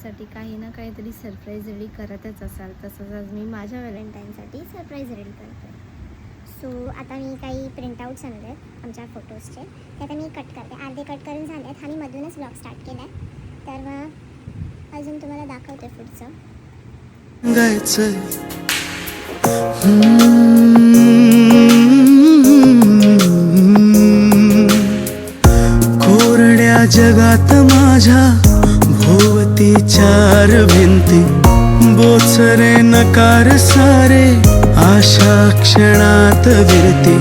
व्हॅलेंटाईनसाठी काही ना काहीतरी सरप्राईज रेडी करतच असाल, तसंच आज मी माझ्या व्हॅलेंटाईनसाठी सरप्राईज रेडी करते. सो आता मी काही प्रिंटआउट्स आणले आहेत आमच्या फोटोजचे, ते आता मी कट करते. अर्धे कट करून झाले आहेत आणि मधूनच ब्लॉग स्टार्ट केला आहे, तर मग अजून तुम्हाला दाखवते पुढचं. कोरड्या जगात माझ्या भोवती चार भिंती, बोचरे नकार सारे आशा क्षणात विरती,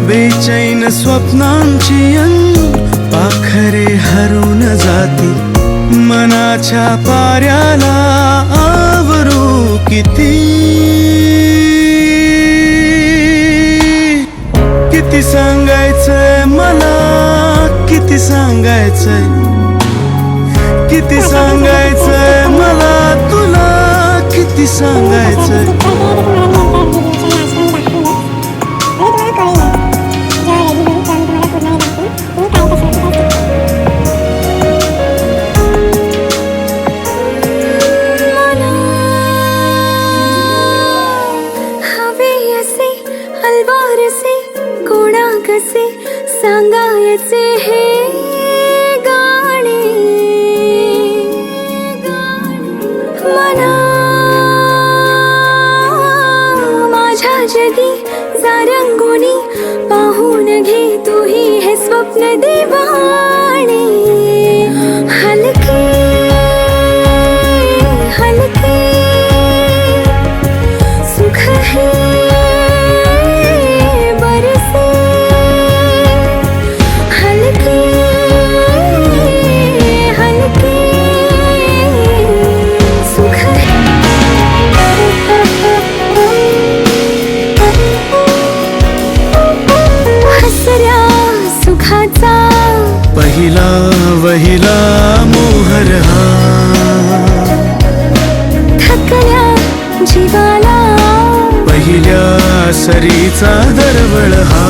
बेचैन स्वप्नांची पाखरे हरून जाती, मनाच्या पाऱ्याला आवरू किती, किती सांगायचंय मला, किती सांगायचंय, किती सांगायचंय मला तुला, किती सांगायचंय. सांगायचे हे गाणे मना माझ्या जगी जारंगोनी, पाहून घे तूही हे स्वप्न दिवाणे. हलके हलके सुख है पहिला वहिला मोहर हा, थकल्या जीवाला पहिल्या सरीचा दरवळ हा.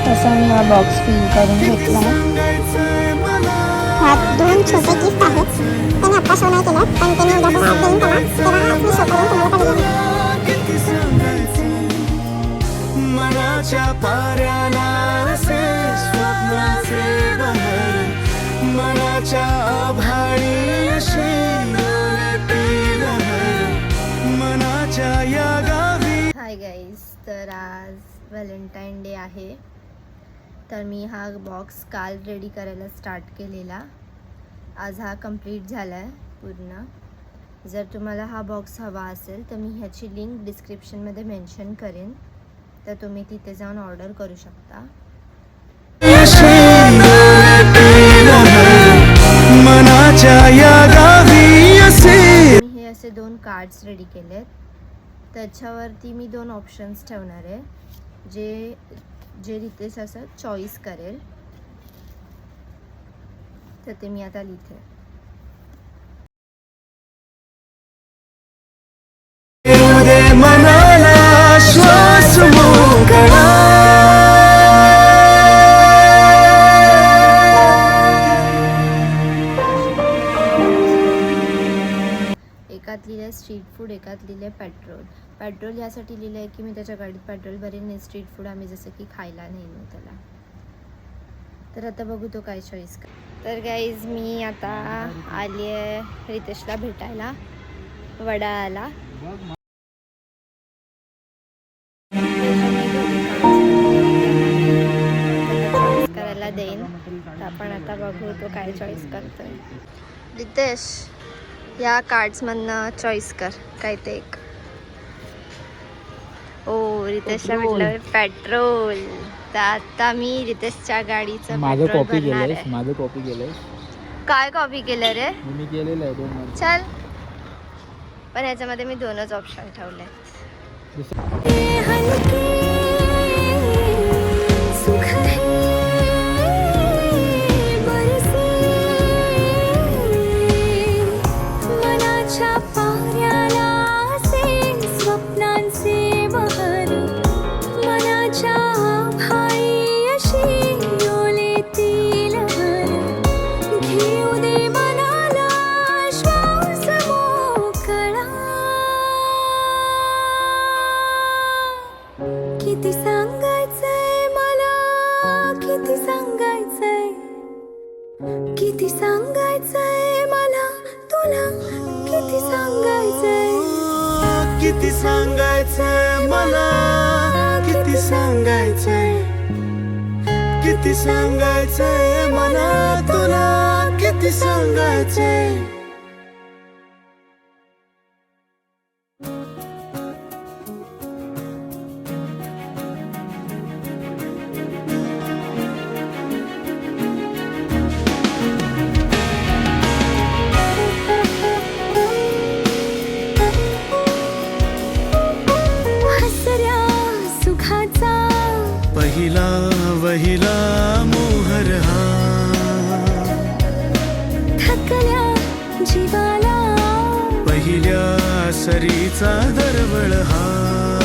तसा मी हा बॉक्स फिल करून घेतला आहे. ह्यात 2 छोटे गिफ्ट आहेत. त्याने आत्ता शो नाही केलं, पण त्याने उद्या पण आज देईन त्याला, तेव्हा मी शो करून तुम्हाला मनाच्या पाऱ्याला असे स्वप्नाचे बहर, मनाच्या आभाळी अशी मनाच्या या गावी. हाय गाईज, तर आज व्हॅलेंटाईन डे आहे, तर मी हा बॉक्स काल रेडी करायला स्टार्ट केलेला. आज हा कंप्लीट झाला आहे पूर्ण. जर तुम्हाला हा बॉक्स हवा असेल तर मी ह्याची लिंक डिस्क्रिप्शनमध्ये मेन्शन करेन, तर तुम्ही तिथे जाऊन ऑर्डर करू शकता. मी हे असे 2 कार्ड्स रेडी केलेत. त्याच्यावरती मी 2 ऑप्शन्स ठेवणार आहे, जे रितेश असं चॉईस करेल, तर ते मी आता लिहिते. मनाला श्वास मोकळा, एकात लिहिलं स्ट्रीट फूड, एकात लिहिलं पेट्रोल. पेट्रोल यासाठी लिहिलं आहे की मी त्याच्या गाडीत पेट्रोल भरेन, नाही स्ट्रीट फूड आम्ही जसं की खायला नेहमी त्याला. तर आता बघू तो काय चॉईस कर. तर गाईज मी आता आली आहे रितेशला भेटायला वडाळ्याला. चॉईस करायला देईन, तर आपण आता बघू तो काय चॉईस करतोय. रितेश, या कार्ड्समधनं चॉईस कर काय ते एक. ओ रितेशला म्हटलं पेट्रोल, तर आता मी रितेशच्या गाडीचं माझं पेट्रोल कॉपी भरणार केलंय, आहे. माझं कॉपी केलंय. काय कॉपी केलं रे? मी केलेलं आहे 2 चल, पण ह्याच्यामध्ये मी 2च ऑप्शन ठेवले. ये हलके सुख है बरसे मनाच्या पाऱ्याला असे स्वप्नांचे बहर मनाच्या आभाळी अशी डोलेतील हर घेऊ दे मनाला श्वास मोकळा किती सांगायचंय मला किती सांगायचंय किती सांगायचंय मला तुला किती सांगायचंय किती सांगायचंय मला किती सांगायचंय किती सांगायचंय मला तुला किती सांगायचंय हसऱ्या सुखाचा पहिला वहिला मोहर हा थकल्या जीवाला पहिल्या सरीचा दरवळ हा